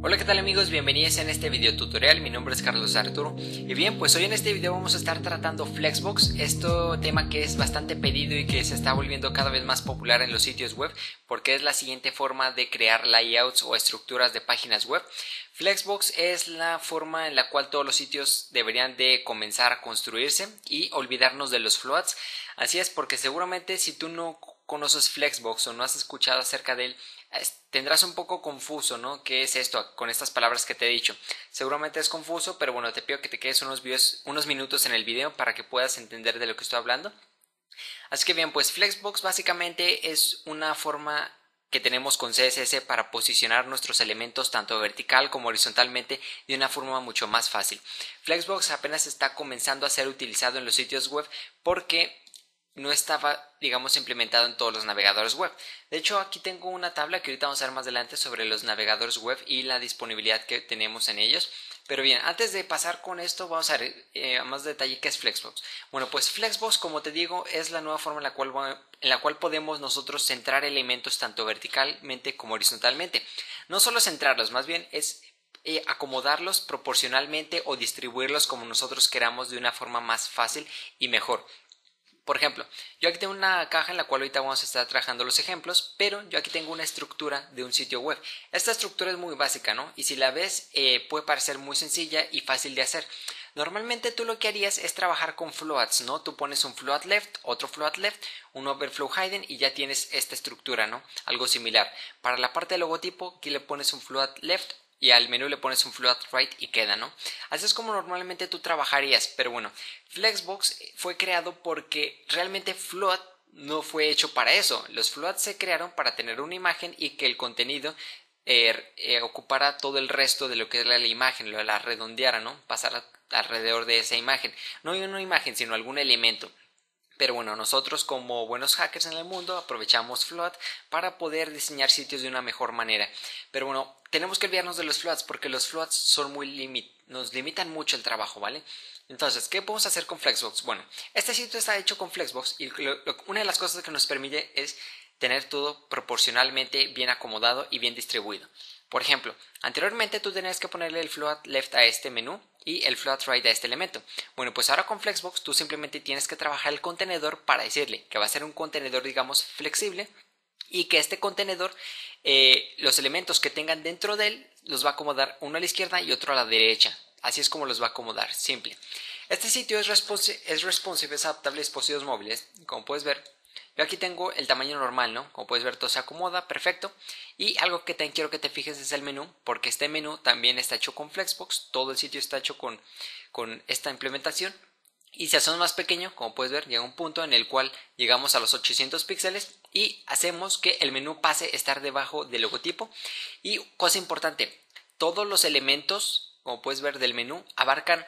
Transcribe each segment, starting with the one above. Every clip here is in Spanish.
Hola, ¿qué tal amigos? Bienvenidos en este video tutorial. Mi nombre es Carlos Arturo y bien, pues hoy en este video vamos a estar tratando Flexbox, tema que es bastante pedido y que se está volviendo cada vez más popular en los sitios web porque es la siguiente forma de crear layouts o estructuras de páginas web. Flexbox es la forma en la cual todos los sitios deberían de comenzar a construirse y olvidarnos de los floats. Así es, porque seguramente si tú no conoces Flexbox o no has escuchado acerca de él, tendrás un poco confuso, ¿no? ¿Qué es esto? Con estas palabras que te he dicho. Seguramente es confuso, pero bueno, te pido que te quedes unos minutos en el video para que puedas entender de lo que estoy hablando. Así que bien, pues Flexbox básicamente es una forma que tenemos con CSS para posicionar nuestros elementos tanto vertical como horizontalmente de una forma mucho más fácil. Flexbox apenas está comenzando a ser utilizado en los sitios web porque no estaba, digamos, implementado en todos los navegadores web. De hecho, aquí tengo una tabla que ahorita vamos a ver más adelante sobre los navegadores web y la disponibilidad que tenemos en ellos. Pero bien, antes de pasar con esto, vamos a ver a más detalle qué es Flexbox. Bueno, pues Flexbox, como te digo, es la nueva forma en la cual podemos nosotros centrar elementos tanto verticalmente como horizontalmente. No solo centrarlos, más bien es acomodarlos proporcionalmente o distribuirlos como nosotros queramos de una forma más fácil y mejor. Por ejemplo, yo aquí tengo una caja en la cual ahorita vamos a estar trabajando los ejemplos, pero yo aquí tengo una estructura de un sitio web. Esta estructura es muy básica, ¿no? Y si la ves, puede parecer muy sencilla y fácil de hacer. Normalmente tú lo que harías es trabajar con floats, ¿no? Tú pones un float left, otro float left, un overflow hidden y ya tienes esta estructura, ¿no? Algo similar. Para la parte del logotipo, aquí le pones un float left y al menú le pones un float right y queda, ¿no? Así es como normalmente tú trabajarías, pero bueno, Flexbox fue creado porque realmente float no fue hecho para eso. Los floats se crearon para tener una imagen y que el contenido ocupara todo el resto de lo que es la imagen, la redondeara, ¿no? Pasara alrededor de esa imagen. No una imagen, sino algún elemento. Pero bueno, nosotros como buenos hackers en el mundo aprovechamos float para poder diseñar sitios de una mejor manera. Pero bueno, tenemos que olvidarnos de los floats porque los floats son nos limitan mucho el trabajo, ¿vale? Entonces, ¿qué podemos hacer con Flexbox? Bueno, este sitio está hecho con Flexbox y una de las cosas que nos permite es tener todo proporcionalmente bien acomodado y bien distribuido. Por ejemplo, anteriormente tú tenías que ponerle el float left a este menú y el float right a este elemento. Bueno, pues ahora con Flexbox tú simplemente tienes que trabajar el contenedor para decirle que va a ser un contenedor, digamos, flexible y que este contenedor, los elementos que tengan dentro de él, los va a acomodar uno a la izquierda y otro a la derecha. Así es como los va a acomodar, simple. Este sitio es responsive, es adaptable a dispositivos móviles, como puedes ver. Yo aquí tengo el tamaño normal, ¿no? Como puedes ver, todo se acomoda, perfecto. Y algo que quiero que te fijes es el menú, porque este menú también está hecho con Flexbox. Todo el sitio está hecho con esta implementación. Y si hacemos más pequeño, como puedes ver, llega un punto en el cual llegamos a los 800 píxeles y hacemos que el menú pase a estar debajo del logotipo. Y cosa importante, todos los elementos, como puedes ver, del menú abarcan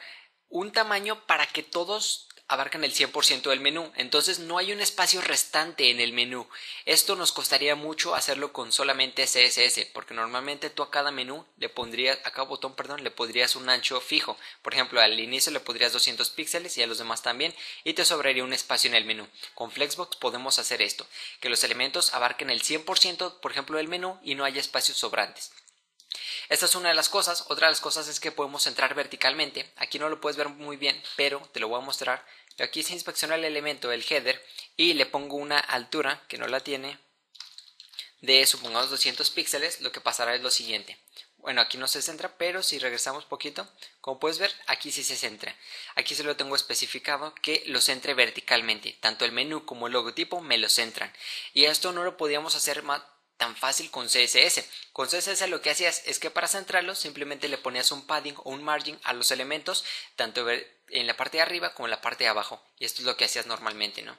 un tamaño para que todos abarcan el 100% del menú, entonces no hay un espacio restante en el menú. Esto nos costaría mucho hacerlo con solamente CSS, porque normalmente tú a cada menú a cada botón, le pondrías un ancho fijo. Por ejemplo, al inicio le pondrías 200 píxeles y a los demás también, y te sobraría un espacio en el menú. Con Flexbox podemos hacer esto, que los elementos abarquen el 100%, por ejemplo, del menú y no haya espacios sobrantes. Esta es una de las cosas. Otra de las cosas es que podemos centrar verticalmente. Aquí no lo puedes ver muy bien, pero te lo voy a mostrar. Yo aquí se inspecciona el elemento del header y le pongo una altura que no la tiene de, supongamos, 200 píxeles. Lo que pasará es lo siguiente. Bueno, aquí no se centra, pero si regresamos poquito, como puedes ver, aquí sí se centra. Aquí se lo tengo especificado que lo centre verticalmente. Tanto el menú como el logotipo me lo centran. Y esto no lo podíamos hacer tan fácil con CSS. Con CSS lo que hacías es que para centrarlo simplemente le ponías un padding o un margin a los elementos, tanto en la parte de arriba como en la parte de abajo. Y esto es lo que hacías normalmente, ¿no?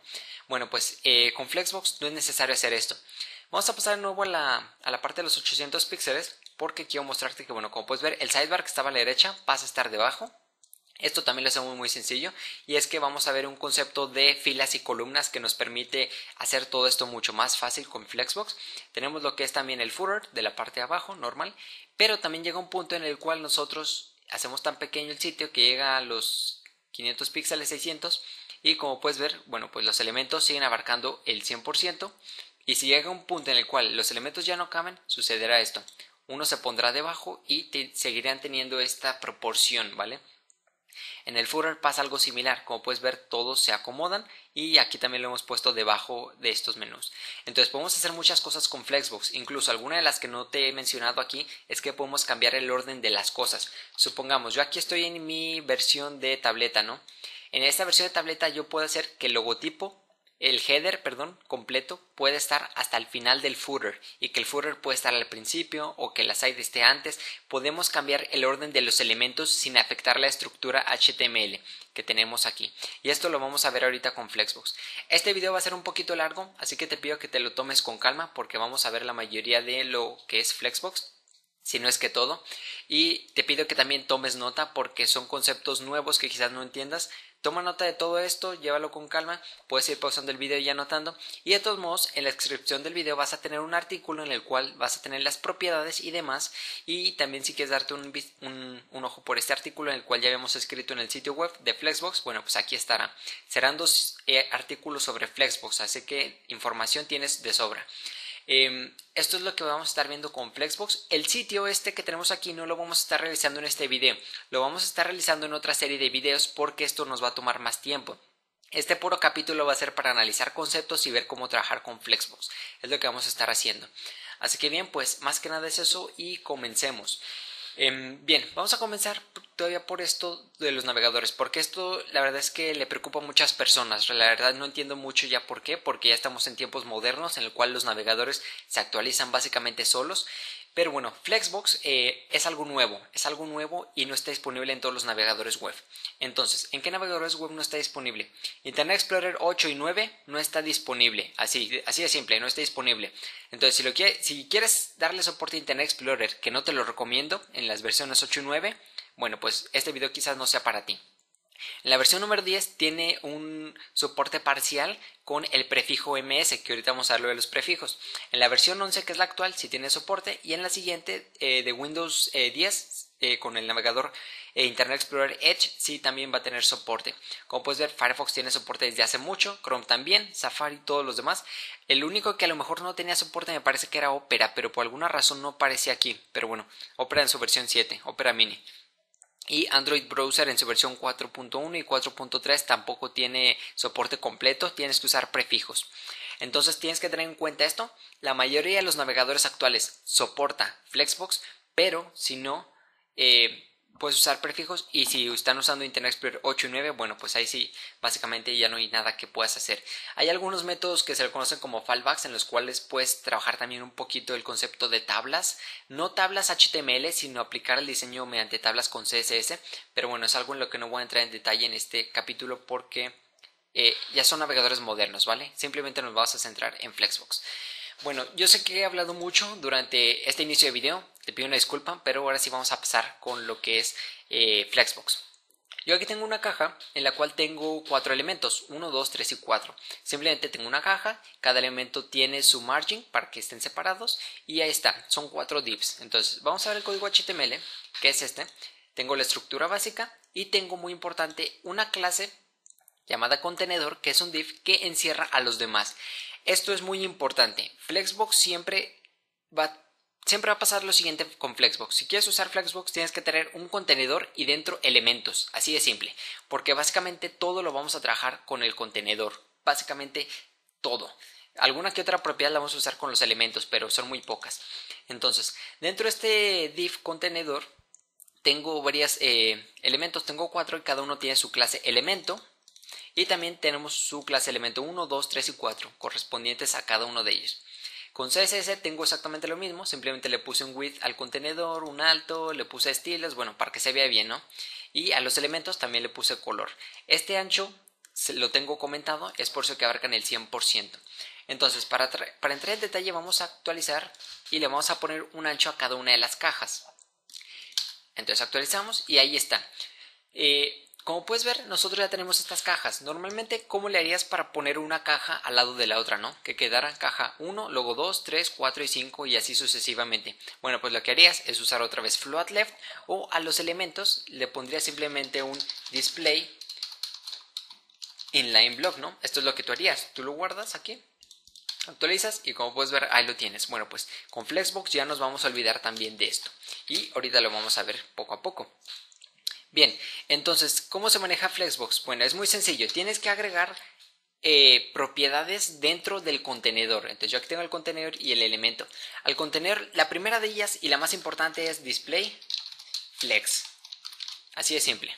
Bueno, pues con Flexbox no es necesario hacer esto. Vamos a pasar de nuevo a la parte de los 800 píxeles porque quiero mostrarte que, bueno, como puedes ver, el sidebar que estaba a la derecha pasa a estar debajo. Esto también lo hacemos muy sencillo y es que vamos a ver un concepto de filas y columnas que nos permite hacer todo esto mucho más fácil con Flexbox. Tenemos lo que es también el footer de la parte de abajo, normal, pero también llega un punto en el cual nosotros hacemos tan pequeño el sitio que llega a los 500 píxeles, 600, y como puedes ver, bueno, pues los elementos siguen abarcando el 100%, y si llega un punto en el cual los elementos ya no caben, sucederá esto. Uno se pondrá debajo y seguirán teniendo esta proporción, ¿vale? En el footer pasa algo similar, como puedes ver todos se acomodan y aquí también lo hemos puesto debajo de estos menús. Entonces podemos hacer muchas cosas con Flexbox, incluso alguna de las que no te he mencionado aquí es que podemos cambiar el orden de las cosas. Supongamos, yo aquí estoy en mi versión de tableta, ¿no? En esta versión de tableta yo puedo hacer que el logotipo, el header, perdón, completo puede estar hasta el final del footer y que el footer puede estar al principio o que la side esté antes. Podemos cambiar el orden de los elementos sin afectar la estructura HTML que tenemos aquí, y esto lo vamos a ver ahorita con Flexbox. Este video va a ser un poquito largo, así que te pido que te lo tomes con calma porque vamos a ver la mayoría de lo que es Flexbox, si no es que todo, y te pido que también tomes nota porque son conceptos nuevos que quizás no entiendas. Toma nota de todo esto, llévalo con calma, puedes ir pausando el video y anotando, y de todos modos en la descripción del video vas a tener un artículo en el cual vas a tener las propiedades y demás, y también si quieres darte un ojo por este artículo en el cual ya habíamos escrito en el sitio web de Flexbox, bueno pues aquí estará. Serán dos artículos sobre Flexbox, así que información tienes de sobra. Esto es lo que vamos a estar viendo con Flexbox. El sitio este que tenemos aquí no lo vamos a estar realizando en este video, lo vamos a estar realizando en otra serie de videos porque esto nos va a tomar más tiempo. Este puro capítulo va a ser para analizar conceptos y ver cómo trabajar con Flexbox, es lo que vamos a estar haciendo. Así que bien, pues más que nada es eso y comencemos. Bien, vamos a comenzar todavía por esto de los navegadores, porque esto la verdad es que le preocupa a muchas personas. La verdad no entiendo mucho ya por qué, porque ya estamos en tiempos modernos en el cual los navegadores se actualizan básicamente solos. Pero bueno, Flexbox es algo nuevo y no está disponible en todos los navegadores web. Entonces, ¿en qué navegadores web no está disponible? Internet Explorer 8 y 9 no está disponible, así de simple, no está disponible. Entonces, si quieres darle soporte a Internet Explorer, que no te lo recomiendo en las versiones 8 y 9, bueno, pues este video quizás no sea para ti. En la versión número 10 tiene un soporte parcial con el prefijo ms, que ahorita vamos a hablar de los prefijos. En la versión 11, que es la actual, sí tiene soporte, y en la siguiente de Windows 10 con el navegador Internet Explorer Edge sí también va a tener soporte. Como puedes ver, Firefox tiene soporte desde hace mucho, Chrome también, Safari, todos los demás. El único que a lo mejor no tenía soporte me parece que era Opera, pero por alguna razón no aparecía aquí. Pero bueno, Opera en su versión 7, Opera Mini. Y Android Browser en su versión 4.1 y 4.3 tampoco tiene soporte completo, tienes que usar prefijos. Entonces tienes que tener en cuenta esto. La mayoría de los navegadores actuales soporta Flexbox, pero si no, puedes usar prefijos, y si están usando Internet Explorer 8 y 9, bueno, pues ahí sí, básicamente ya no hay nada que puedas hacer. Hay algunos métodos que se le conocen como fallbacks, en los cuales puedes trabajar también un poquito el concepto de tablas, no tablas HTML, sino aplicar el diseño mediante tablas con CSS, pero bueno, es algo en lo que no voy a entrar en detalle en este capítulo porque ya son navegadores modernos, ¿vale? Simplemente nos vamos a centrar en Flexbox. Bueno, yo sé que he hablado mucho durante este inicio de video, te pido una disculpa, pero ahora sí vamos a pasar con lo que es Flexbox. Yo aquí tengo una caja en la cual tengo 4 elementos, 1, 2, 3 y 4. Simplemente tengo una caja, cada elemento tiene su margin para que estén separados y ahí está, son 4 divs. Entonces vamos a ver el código HTML, que es este. Tengo la estructura básica y tengo, muy importante, una clase llamada contenedor, que es un div que encierra a los demás. Esto es muy importante. Flexbox siempre va a pasar lo siguiente con Flexbox. Si quieres usar Flexbox tienes que tener un contenedor y dentro elementos, así de simple, porque básicamente todo lo vamos a trabajar con el contenedor, básicamente todo. Alguna que otra propiedad la vamos a usar con los elementos, pero son muy pocas. Entonces, dentro de este div contenedor tengo varios elementos, tengo 4 y cada uno tiene su clase elemento. Y también tenemos su clase elemento 1, 2, 3 y 4, correspondientes a cada uno de ellos. Con CSS tengo exactamente lo mismo, simplemente le puse un width al contenedor, un alto, le puse estilos, bueno, para que se vea bien, ¿no? Y a los elementos también le puse color. Este ancho lo tengo comentado, es por eso que abarcan el 100%. Entonces, para entrar en detalle vamos a actualizar y le vamos a poner un ancho a cada una de las cajas. Entonces actualizamos y ahí está. Como puedes ver, nosotros ya tenemos estas cajas. Normalmente, ¿cómo le harías para poner una caja al lado de la otra, no? Que quedara caja 1, luego 2, 3, 4 y 5 y así sucesivamente. Bueno, pues lo que harías es usar otra vez float left, o a los elementos le pondrías simplemente un display inline block, ¿no? Esto es lo que tú harías. Tú lo guardas aquí, actualizas y como puedes ver ahí lo tienes. Bueno, pues con Flexbox ya nos vamos a olvidar también de esto y ahorita lo vamos a ver poco a poco. Bien, entonces, ¿cómo se maneja Flexbox? Bueno, es muy sencillo. Tienes que agregar propiedades dentro del contenedor. Entonces yo aquí tengo el contenedor y el elemento. Al contenedor, la primera de ellas y la más importante es display flex. Así de simple.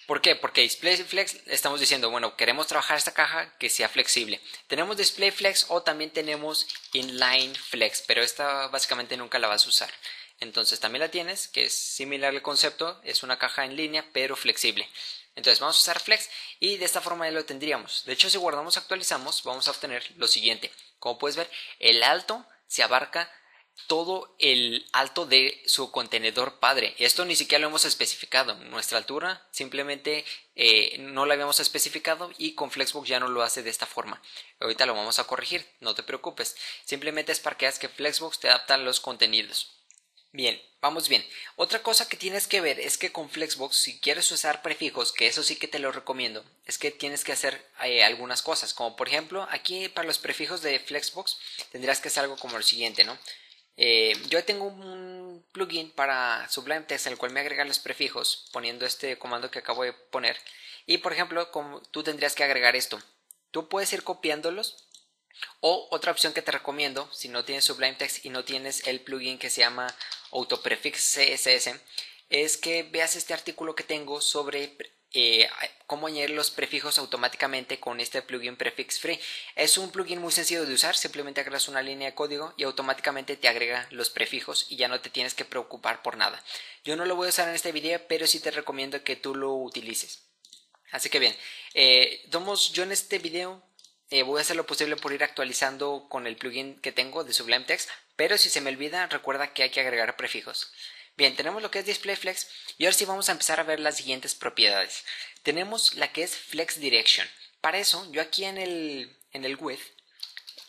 ¿Por qué? Porque display flex estamos diciendo, bueno, queremos trabajar esta caja que sea flexible. Tenemos display flex o también tenemos inline flex, pero esta básicamente nunca la vas a usar. Entonces también la tienes, que es similar al concepto, es una caja en línea pero flexible. Entonces vamos a usar flex y de esta forma ya lo tendríamos. De hecho, si guardamos actualizamos, vamos a obtener lo siguiente. Como puedes ver, el alto se abarca todo el alto de su contenedor padre. Esto ni siquiera lo hemos especificado. Nuestra altura simplemente no la habíamos especificado y con Flexbox ya no lo hace de esta forma. Ahorita lo vamos a corregir, no te preocupes. Simplemente es para que veas que Flexbox te adapta los contenidos. Bien, vamos bien. Otra cosa que tienes que ver es que con Flexbox, si quieres usar prefijos, que eso sí que te lo recomiendo, es que tienes que hacer algunas cosas, como por ejemplo, aquí para los prefijos de Flexbox tendrás que hacer algo como lo siguiente, ¿no? Yo tengo un plugin para Sublime Text en el cual me agrega los prefijos poniendo este comando que acabo de poner y por ejemplo, como tú tendrías que agregar esto, tú puedes ir copiándolos. O otra opción que te recomiendo, si no tienes Sublime Text y no tienes el plugin que se llama Autoprefix CSS, es que veas este artículo que tengo sobre cómo añadir los prefijos automáticamente con este plugin Prefix Free. Es un plugin muy sencillo de usar, simplemente agregas una línea de código y automáticamente te agrega los prefijos y ya no te tienes que preocupar por nada. Yo no lo voy a usar en este video, pero sí te recomiendo que tú lo utilices. Así que bien, yo en este video voy a hacer lo posible por ir actualizando con el plugin que tengo de Sublime Text, pero si se me olvida, recuerda que hay que agregar prefijos. Bien, tenemos lo que es Display Flex y ahora sí vamos a empezar a ver las siguientes propiedades. Tenemos la que es Flex Direction. Para eso, yo aquí en el width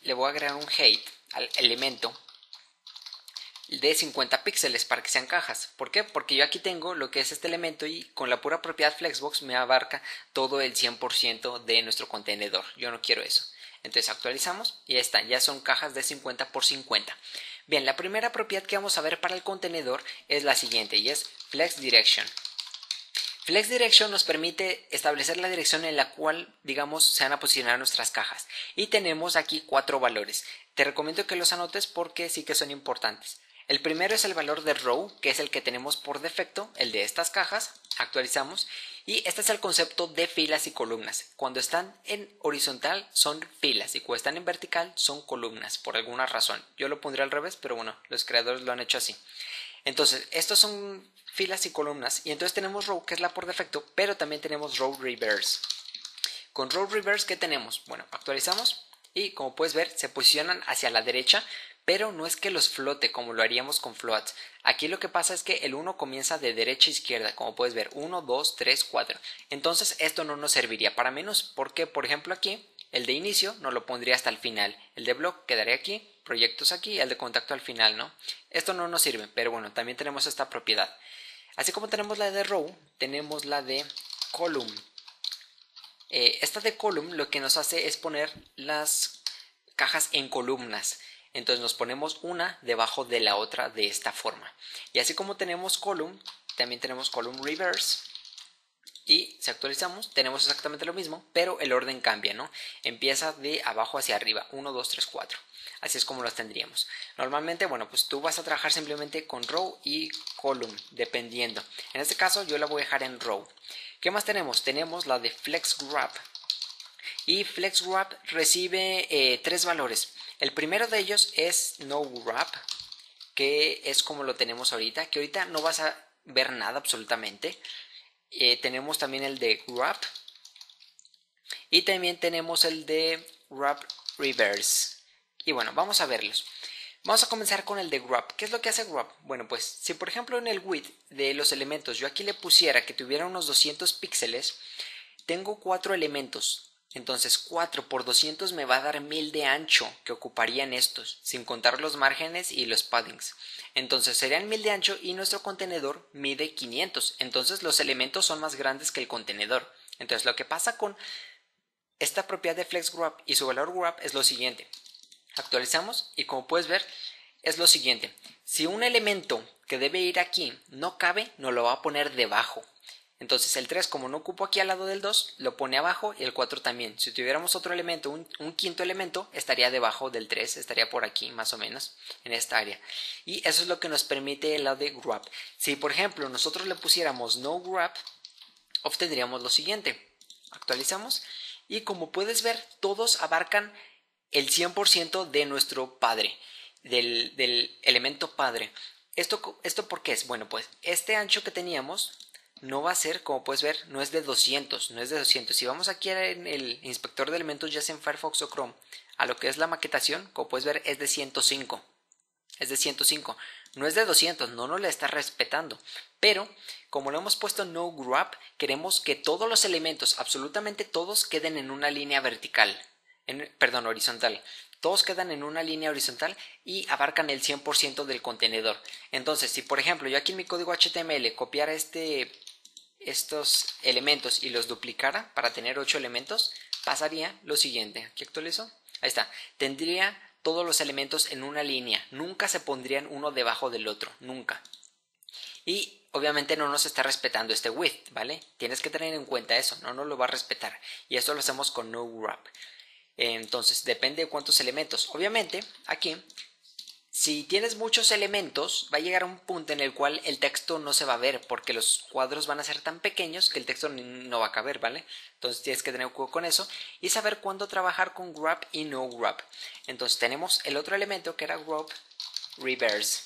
le voy a agregar un height al elemento de 50 píxeles para que sean cajas. ¿Por qué? Porque yo aquí tengo lo que es este elemento y con la pura propiedad Flexbox me abarca todo el 100% de nuestro contenedor. Yo no quiero eso. Entonces actualizamos y ya está, ya son cajas de 50 por 50. Bien, la primera propiedad que vamos a ver para el contenedor es la siguiente y es Flex Direction. Flex Direction nos permite establecer la dirección en la cual, digamos, se van a posicionar nuestras cajas. Y tenemos aquí 4 valores. Te recomiendo que los anotes porque sí que son importantes. El primero es el valor de row, que es el que tenemos por defecto, el de estas cajas. Actualizamos. Y este es el concepto de filas y columnas. Cuando están en horizontal son filas y cuando están en vertical son columnas, por alguna razón. Yo lo pondría al revés, pero bueno, los creadores lo han hecho así. Entonces, estos son filas y columnas. Y entonces tenemos row, que es la por defecto, pero también tenemos row reverse. Con row reverse, ¿qué tenemos? Bueno, actualizamos y como puedes ver, se posicionan hacia la derecha, pero no es que los flote como lo haríamos con floats. Aquí lo que pasa es que el 1 comienza de derecha a izquierda, como puedes ver, 1, 2, 3, 4. Entonces esto no nos serviría para menos, porque por ejemplo aquí, el de inicio no lo pondría hasta el final, el de block quedaría aquí, proyectos aquí y el de contacto al final, ¿no? Esto no nos sirve, pero bueno, también tenemos esta propiedad. Así como tenemos la de row, tenemos la de column. Esta de column lo que nos hace es poner las cajas en columnas. Entonces nos ponemos una debajo de la otra de esta forma. Y así como tenemos column, también tenemos column reverse. Y si actualizamos, tenemos exactamente lo mismo, pero el orden cambia, ¿no? Empieza de abajo hacia arriba, 1, 2, 3, 4. Así es como los tendríamos. Normalmente, bueno, pues tú vas a trabajar simplemente con row y column, dependiendo. En este caso yo la voy a dejar en row. ¿Qué más tenemos? Tenemos la de Flex Grab. Y Flex Wrap recibe 3 valores. El primero de ellos es No Wrap, que es como lo tenemos ahorita, que ahorita no vas a ver nada absolutamente. Tenemos también el de Wrap y también tenemos el de Wrap Reverse. Y bueno, vamos a verlos. Vamos a comenzar con el de Wrap. ¿Qué es lo que hace Wrap? Bueno, pues si por ejemplo en el width de los elementos yo aquí le pusiera que tuviera unos 200 píxeles, tengo 4 elementos. Entonces 4 por 200 me va a dar 1000 de ancho que ocuparían estos, sin contar los márgenes y los paddings. Entonces serían 1000 de ancho y nuestro contenedor mide 500. Entonces los elementos son más grandes que el contenedor. Entonces lo que pasa con esta propiedad de FlexWrap y su valor wrap es lo siguiente. Actualizamos y como puedes ver es lo siguiente. Si un elemento que debe ir aquí no cabe, nos lo va a poner debajo. Entonces el 3 como no ocupo aquí al lado del 2, lo pone abajo y el 4 también. Si tuviéramos otro elemento, un quinto elemento, estaría debajo del 3, estaría por aquí más o menos, en esta área. Y eso es lo que nos permite el lado de wrap. Si por ejemplo nosotros le pusiéramos no wrap, obtendríamos lo siguiente. Actualizamos y como puedes ver, todos abarcan el 100% de nuestro padre, del elemento padre. ¿Esto por qué es? Bueno, pues este ancho que teníamos no va a ser, como puedes ver, no es de 200, no es de 200. Si vamos aquí en el inspector de elementos, ya sea en Firefox o Chrome, a lo que es la maquetación, como puedes ver, es de 105. Es de 105. No es de 200, no nos la está respetando. Pero, como lo hemos puesto no wrap, queremos que todos los elementos, absolutamente todos, queden en una línea vertical. Perdón, horizontal. Todos quedan en una línea horizontal y abarcan el 100% del contenedor. Entonces, si por ejemplo yo aquí en mi código HTML copiara estos elementos y los duplicara para tener 8 elementos, pasaría lo siguiente. Aquí actualizo. Ahí está. Tendría todos los elementos en una línea. Nunca se pondrían uno debajo del otro. Nunca. Y obviamente no nos está respetando este width, ¿vale? Tienes que tener en cuenta eso. No nos lo va a respetar. Y esto lo hacemos con no wrap. Entonces depende de cuántos elementos. Obviamente aquí, si tienes muchos elementos, va a llegar a un punto en el cual el texto no se va a ver porque los cuadros van a ser tan pequeños que el texto no va a caber, ¿vale? Entonces tienes que tener cuidado con eso y saber cuándo trabajar con wrap y no wrap. Entonces tenemos el otro elemento que era wrap reverse.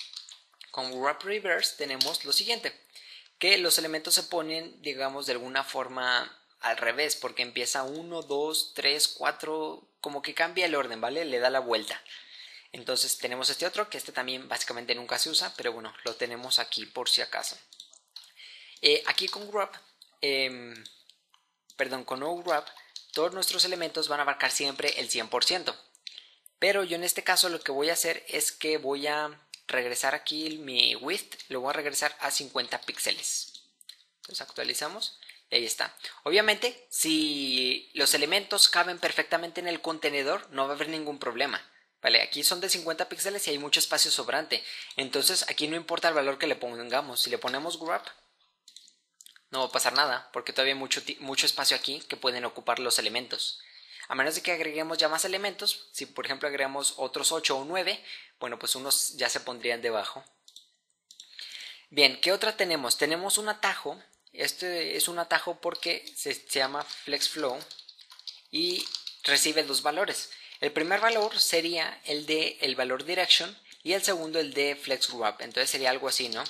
Con wrap reverse tenemos lo siguiente, que los elementos se ponen, digamos, de alguna forma al revés, porque empieza 1, 2, 3, 4, como que cambia el orden, ¿vale? Le da la vuelta. Entonces tenemos este otro, que este también básicamente nunca se usa, pero bueno, lo tenemos aquí por si acaso. Aquí con wrap, con no wrap, todos nuestros elementos van a abarcar siempre el 100%. Pero yo en este caso lo que voy a hacer es que voy a regresar aquí mi width, lo voy a regresar a 50 píxeles. Entonces actualizamos y ahí está. Obviamente, si los elementos caben perfectamente en el contenedor, no va a haber ningún problema. Vale, aquí son de 50 píxeles y hay mucho espacio sobrante. Entonces aquí no importa el valor que le pongamos. Si le ponemos wrap, no va a pasar nada, porque todavía hay mucho espacio aquí que pueden ocupar los elementos. A menos de que agreguemos ya más elementos, si por ejemplo agregamos otros 8 o 9, bueno, pues unos ya se pondrían debajo. Bien, ¿qué otra tenemos? Tenemos un atajo. Este es un atajo porque se llama FlexFlow y recibe dos valores. El primer valor sería el de el valor direction y el segundo el de FlexWrap. Entonces sería algo así, ¿no?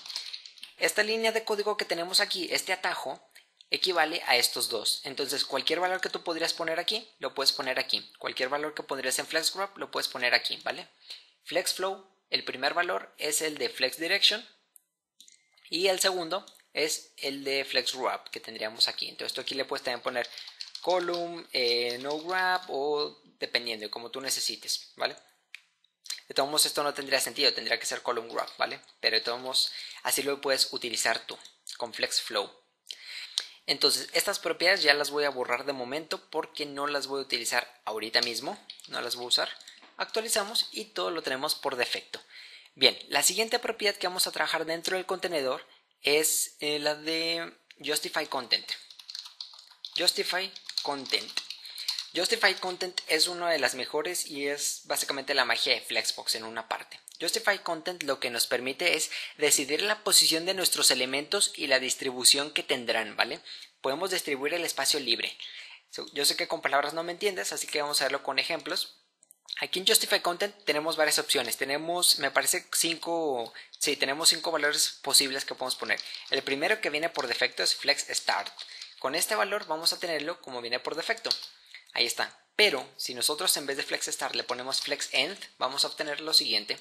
Esta línea de código que tenemos aquí, este atajo, equivale a estos dos. Entonces cualquier valor que tú podrías poner aquí, lo puedes poner aquí. Cualquier valor que pondrías en FlexWrap, lo puedes poner aquí, ¿vale? FlexFlow, el primer valor es el de FlexDirection y el segundo es el de FlexWrap que tendríamos aquí. Entonces tú aquí le puedes también poner column, no wrap o dependiendo, como tú necesites, ¿vale? De todos modos esto no tendría sentido, tendría que ser column wrap, ¿vale? Pero de todos modos así lo puedes utilizar tú con FlexFlow. Entonces estas propiedades ya las voy a borrar de momento porque no las voy a utilizar ahorita mismo, no las voy a usar. Actualizamos y todo lo tenemos por defecto. Bien, la siguiente propiedad que vamos a trabajar dentro del contenedor es la de Justify Content. Justify Content. Justify Content es una de las mejores y es básicamente la magia de Flexbox en una parte. Justify Content lo que nos permite es decidir la posición de nuestros elementos y la distribución que tendrán, ¿vale? Podemos distribuir el espacio libre. Yo sé que con palabras no me entiendes, así que vamos a verlo con ejemplos. Aquí en Justify Content tenemos varias opciones. Tenemos, me parece, tenemos 5 valores posibles que podemos poner. El primero que viene por defecto es Flex Start. Con este valor vamos a tenerlo como viene por defecto. Ahí está. Pero si nosotros en vez de Flex Start le ponemos Flex End, vamos a obtener lo siguiente.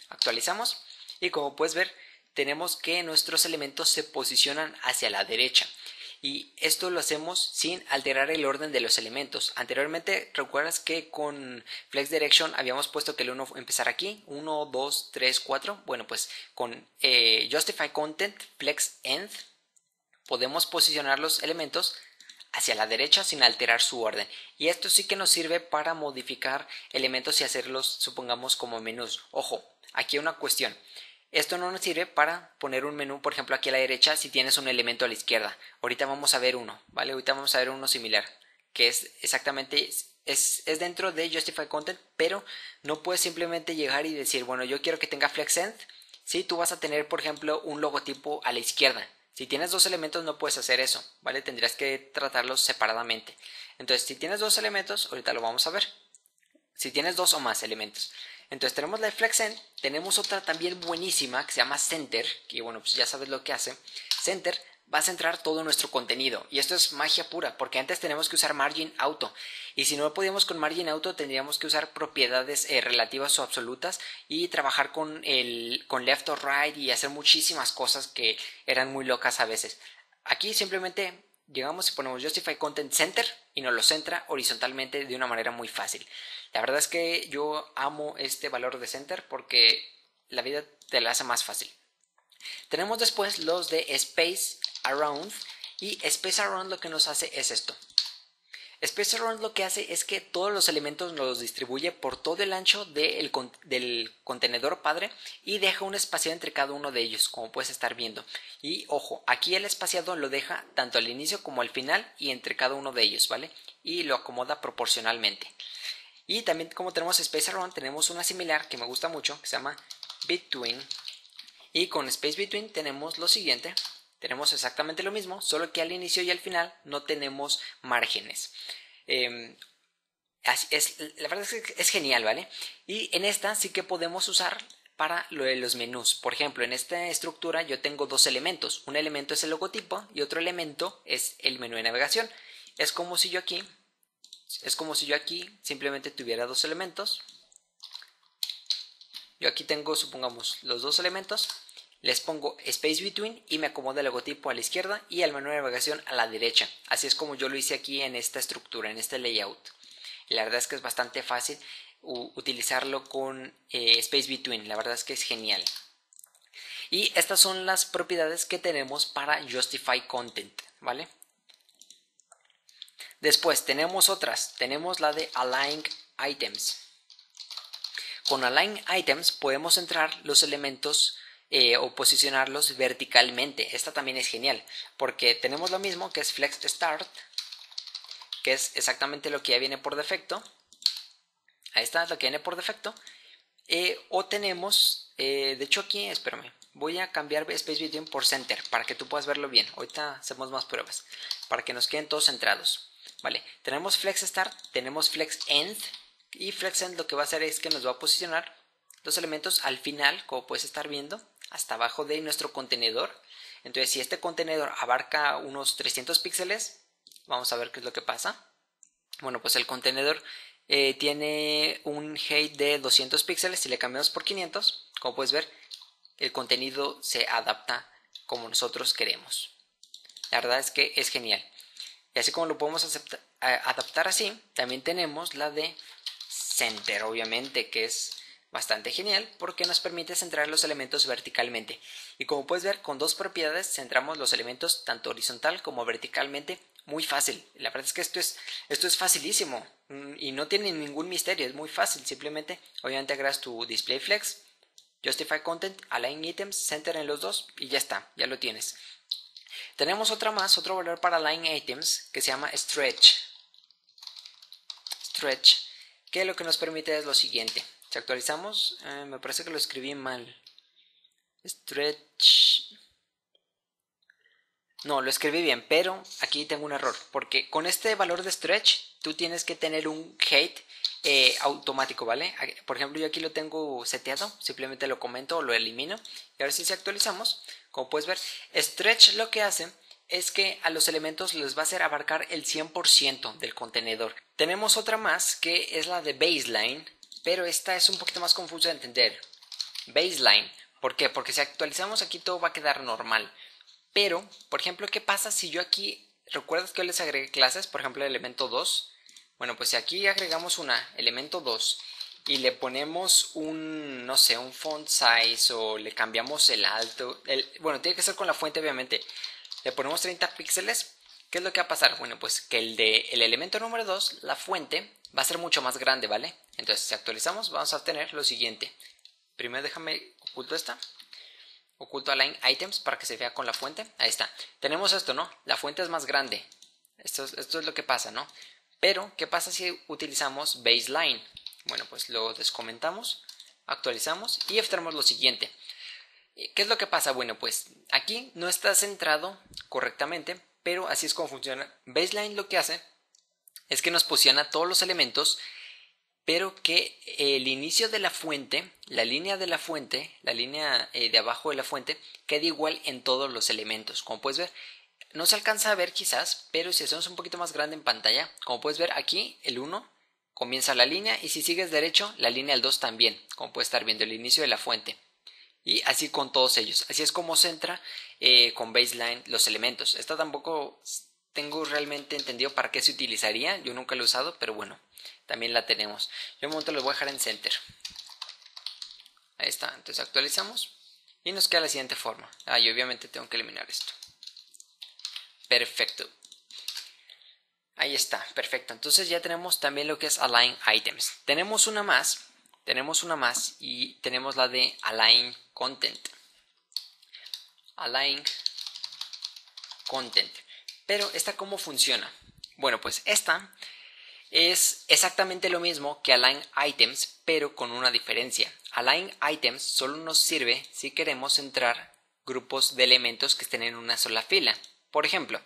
Actualizamos y como puedes ver, tenemos que nuestros elementos se posicionan hacia la derecha. Y esto lo hacemos sin alterar el orden de los elementos. Anteriormente, ¿recuerdas que con Flex Direction habíamos puesto que el 1 empezara aquí? 1, 2, 3, 4. Bueno, pues con Justify Content, Flex End, podemos posicionar los elementos hacia la derecha sin alterar su orden. Y esto sí que nos sirve para modificar elementos y hacerlos, supongamos, como menús. Ojo, aquí hay una cuestión. Esto no nos sirve para poner un menú, por ejemplo, aquí a la derecha si tienes un elemento a la izquierda. Ahorita vamos a ver uno, ¿vale? Ahorita vamos a ver uno similar, que es exactamente, es dentro de Justify Content, pero no puedes simplemente llegar y decir, bueno, yo quiero que tenga FlexEnd. Sí, tú vas a tener, por ejemplo, un logotipo a la izquierda. Si tienes dos elementos no puedes hacer eso, ¿vale? Tendrías que tratarlos separadamente. Entonces, si tienes dos elementos, ahorita lo vamos a ver. Si tienes dos o más elementos. Entonces tenemos la de FlexEnd, tenemos otra también buenísima que se llama Center, que bueno, pues ya sabes lo que hace. Center va a centrar todo nuestro contenido y esto es magia pura, porque antes tenemos que usar Margin Auto y si no podíamos con Margin Auto tendríamos que usar propiedades relativas o absolutas y trabajar con Left o Right y hacer muchísimas cosas que eran muy locas a veces. Aquí simplemente llegamos y ponemos Justify Content Center y nos lo centra horizontalmente de una manera muy fácil. La verdad es que yo amo este valor de center porque la vida te la hace más fácil. Tenemos después los de Space Around y Space Around lo que nos hace es esto. Space Around lo que hace es que todos los elementos los distribuye por todo el ancho del contenedor padre y deja un espacio entre cada uno de ellos, como puedes estar viendo. Y ojo, aquí el espaciado lo deja tanto al inicio como al final y entre cada uno de ellos, ¿vale? Y lo acomoda proporcionalmente. Y también como tenemos Space Around, tenemos una similar que me gusta mucho, que se llama Between. Y con Space Between tenemos lo siguiente. Tenemos exactamente lo mismo, solo que al inicio y al final no tenemos márgenes. La verdad es que es genial, ¿vale? Y en esta sí que podemos usar para lo de los menús. Por ejemplo, en esta estructura yo tengo dos elementos. Un elemento es el logotipo y otro elemento es el menú de navegación. Es como si yo aquí simplemente tuviera dos elementos. Yo aquí tengo, supongamos, los dos elementos. Les pongo Space Between y me acomoda el logotipo a la izquierda y el menú de navegación a la derecha. Así es como yo lo hice aquí en esta estructura, en este layout. Y la verdad es que es bastante fácil utilizarlo con Space Between. La verdad es que es genial. Y estas son las propiedades que tenemos para Justify Content, ¿vale? Después tenemos otras. Tenemos la de Align Items. Con Align Items podemos centrar los elementos o posicionarlos verticalmente. Esta también es genial porque tenemos lo mismo que es Flex Start, que es exactamente lo que ya viene por defecto. Ahí está lo que viene por defecto. O tenemos, de hecho aquí, espérame, voy a cambiar Space Between por Center para que tú puedas verlo bien. Ahorita hacemos más pruebas para que nos queden todos centrados. Vale, tenemos Flex Start, tenemos Flex End y Flex End lo que va a hacer es que nos va a posicionar los elementos al final, como puedes estar viendo, hasta abajo de nuestro contenedor. Entonces si este contenedor abarca unos 300 píxeles, vamos a ver qué es lo que pasa. Bueno, pues el contenedor tiene un height de 200 píxeles. Si le cambiamos por 500, como puedes ver, el contenido se adapta como nosotros queremos. La verdad es que es genial. Y así como lo podemos adaptar así, también tenemos la de Center, obviamente, que es bastante genial porque nos permite centrar los elementos verticalmente. Y como puedes ver, con dos propiedades centramos los elementos tanto horizontal como verticalmente. Muy fácil. La verdad es que esto es facilísimo y no tiene ningún misterio, es muy fácil. Simplemente, obviamente, agregas tu Display Flex, Justify Content, Align Items, Center en los dos y ya está, ya lo tienes. Tenemos otro valor para Align Items que se llama Stretch. Que lo que nos permite es lo siguiente. Si actualizamos, me parece que lo escribí mal. Stretch. No, lo escribí bien, pero aquí tengo un error. Porque con este valor de stretch, tú tienes que tener un height automático, ¿vale? Por ejemplo, yo aquí lo tengo seteado. Simplemente lo comento o lo elimino. Y ahora sí, si actualizamos, como puedes ver, stretch lo que hace es que a los elementos les va a hacer abarcar el 100% del contenedor. Tenemos otra más que es la de baseline, pero esta es un poquito más confusa de entender. Baseline, ¿por qué? Porque si actualizamos aquí todo va a quedar normal. Pero, por ejemplo, ¿qué pasa si yo aquí, recuerdas que yo les agregué clases, por ejemplo, el elemento 2? Bueno, pues si aquí agregamos elemento 2 y le ponemos no sé, un font size o le cambiamos el alto, bueno, tiene que ser con la fuente obviamente. Le ponemos 30 píxeles, ¿Qué es lo que va a pasar? Bueno, pues que el elemento número 2, la fuente, va a ser mucho más grande, ¿vale? Entonces, si actualizamos, vamos a obtener lo siguiente. Primero déjame oculto esta. Oculto align items para que se vea con la fuente. Ahí está. Tenemos esto, ¿no? La fuente es más grande. Esto es lo que pasa, ¿no? Pero, ¿qué pasa si utilizamos baseline? Bueno, pues lo descomentamos, actualizamos y obtenemos lo siguiente. ¿Qué es lo que pasa? Bueno, pues aquí no está centrado correctamente, pero así es como funciona. Baseline lo que hace es que nos posiciona todos los elementos, pero que el inicio de la fuente, la línea de la fuente, la línea de abajo de la fuente, quede igual en todos los elementos. Como puedes ver, no se alcanza a ver quizás, pero si hacemos un poquito más grande en pantalla, como puedes ver aquí, el 1 comienza la línea y si sigues derecho, la línea del 2 también, como puedes estar viendo el inicio de la fuente. Y así con todos ellos. Así es como centra con baseline los elementos. Esta tampoco tengo realmente entendido para qué se utilizaría. Yo nunca lo he usado, pero bueno, también la tenemos. Yo un momento lo voy a dejar en center. Ahí está. Entonces actualizamos. Y nos queda la siguiente forma. Y obviamente tengo que eliminar esto. Perfecto. Ahí está. Perfecto. Entonces ya tenemos también lo que es align items. Tenemos una más y tenemos la de align content. Align content. Pero esta ¿cómo funciona? Bueno, pues esta es exactamente lo mismo que align items, pero con una diferencia. Align items solo nos sirve si queremos centrar grupos de elementos que estén en una sola fila. Por ejemplo,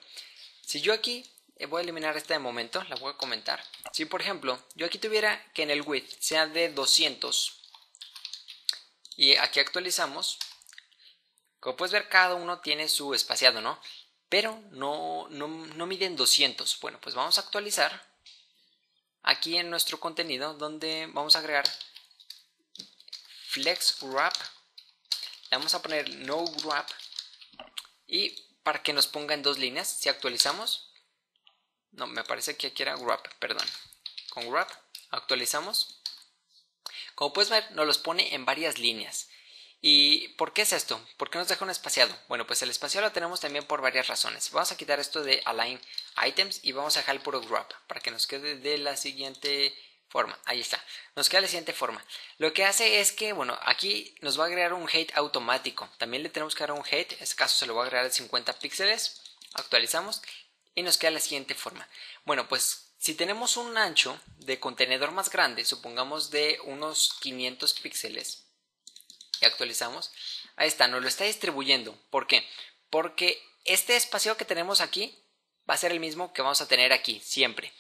si yo aquí voy a eliminar esta de momento, la voy a comentar. Si por ejemplo yo aquí tuviera que en el width sea de 200 y aquí actualizamos, como puedes ver cada uno tiene su espaciado, ¿no? Pero no miden 200. Bueno, pues vamos a actualizar aquí en nuestro contenido donde vamos a agregar flex wrap. Le vamos a poner no wrap y para que nos ponga en dos líneas, si actualizamos, no, me parece que aquí era wrap, perdón. Con wrap actualizamos. Como puedes ver, nos los pone en varias líneas. ¿Y por qué es esto? ¿Por qué nos deja un espaciado? Bueno, pues el espaciado lo tenemos también por varias razones. Vamos a quitar esto de align items y vamos a dejar el puro wrap para que nos quede de la siguiente forma. Ahí está. Nos queda la siguiente forma. Lo que hace es que, bueno, aquí nos va a agregar un height automático. También le tenemos que dar un height. En este caso se lo voy a agregar de 50 píxeles. Actualizamos y nos queda la siguiente forma. Bueno, pues si tenemos un ancho de contenedor más grande, supongamos de unos 500 píxeles, y actualizamos, ahí está, nos lo está distribuyendo. ¿Por qué? Porque este espacio que tenemos aquí va a ser el mismo que vamos a tener aquí, siempre.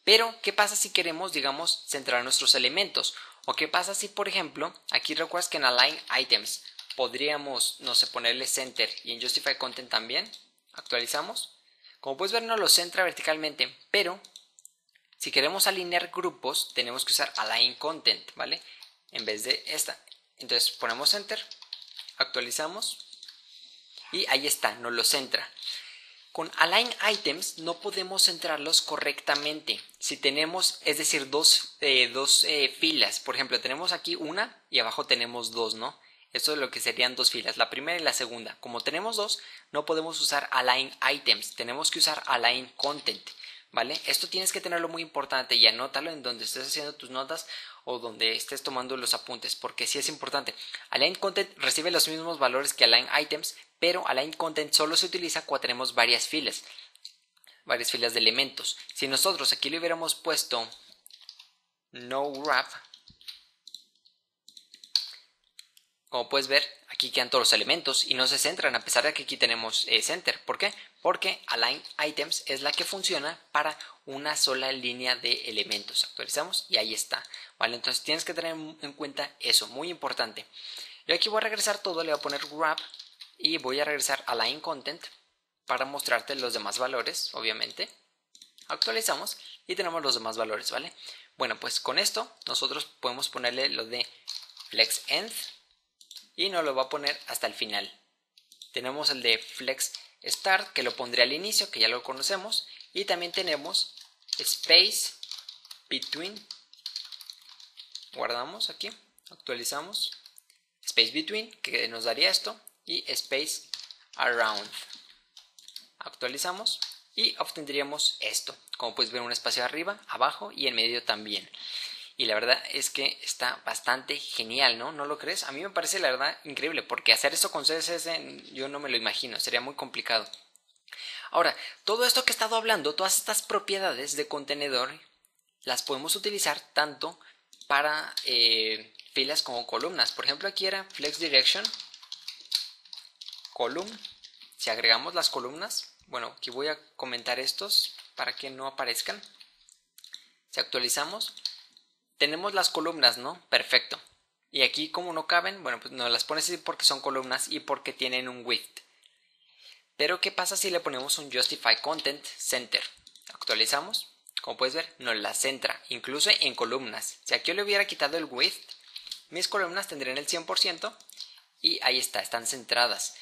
Pero, ¿qué pasa si queremos, digamos, centrar nuestros elementos? ¿O qué pasa si, por ejemplo, aquí recuerdas que en Align Items podríamos, no sé, ponerle Center y en Justify Content también? Actualizamos. Como puedes ver, no lo centra verticalmente, pero si queremos alinear grupos, tenemos que usar Align Content, ¿vale? En vez de esta. Entonces ponemos Enter, actualizamos y ahí está, nos lo centra. Con Align Items no podemos centrarlos correctamente. Si tenemos, es decir, dos filas, por ejemplo, tenemos aquí una y abajo tenemos dos, ¿no? Esto es lo que serían dos filas, la primera y la segunda. Como tenemos dos, no podemos usar Align Items, tenemos que usar Align Content, ¿vale? Esto tienes que tenerlo muy importante y anótalo en donde estés haciendo tus notas o donde estés tomando los apuntes, porque sí es importante. Align Content recibe los mismos valores que Align Items, pero Align Content solo se utiliza cuando tenemos varias filas de elementos. Si nosotros aquí le hubiéramos puesto no wrap, como puedes ver, aquí quedan todos los elementos y no se centran a pesar de que aquí tenemos center. ¿Por qué? Porque Align Items es la que funciona para una sola línea de elementos. Actualizamos y ahí está. ¿Vale? Entonces tienes que tener en cuenta eso, muy importante. Yo aquí voy a regresar todo, le voy a poner wrap y voy a regresar a Align Content para mostrarte los demás valores, obviamente. Actualizamos y tenemos los demás valores, ¿vale? Bueno, pues con esto nosotros podemos ponerle lo de Flex End y nos lo va a poner hasta el final. Tenemos el de Flex Start, que lo pondré al inicio, que ya lo conocemos, y también tenemos Space Between. Guardamos aquí, actualizamos. Space Between, que nos daría esto, y Space Around. Actualizamos y obtendríamos esto. Como puedes ver, un espacio arriba, abajo y en medio también. Y la verdad es que está bastante genial, ¿no? ¿No lo crees? A mí me parece la verdad increíble, porque hacer esto con CSS yo no me lo imagino, sería muy complicado. Ahora, todo esto que he estado hablando, todas estas propiedades de contenedor, las podemos utilizar tanto para filas como columnas. Por ejemplo, aquí era flex direction, column. Si agregamos las columnas, bueno, aquí voy a comentar estos para que no aparezcan. Si actualizamos, tenemos las columnas, ¿no? Perfecto. Y aquí como no caben, bueno, pues nos las pones así porque son columnas y porque tienen un width. Pero ¿qué pasa si le ponemos un justify content center? Actualizamos. Como puedes ver, nos la centra, incluso en columnas. Si aquí yo le hubiera quitado el width, mis columnas tendrían el 100% y ahí está, están centradas.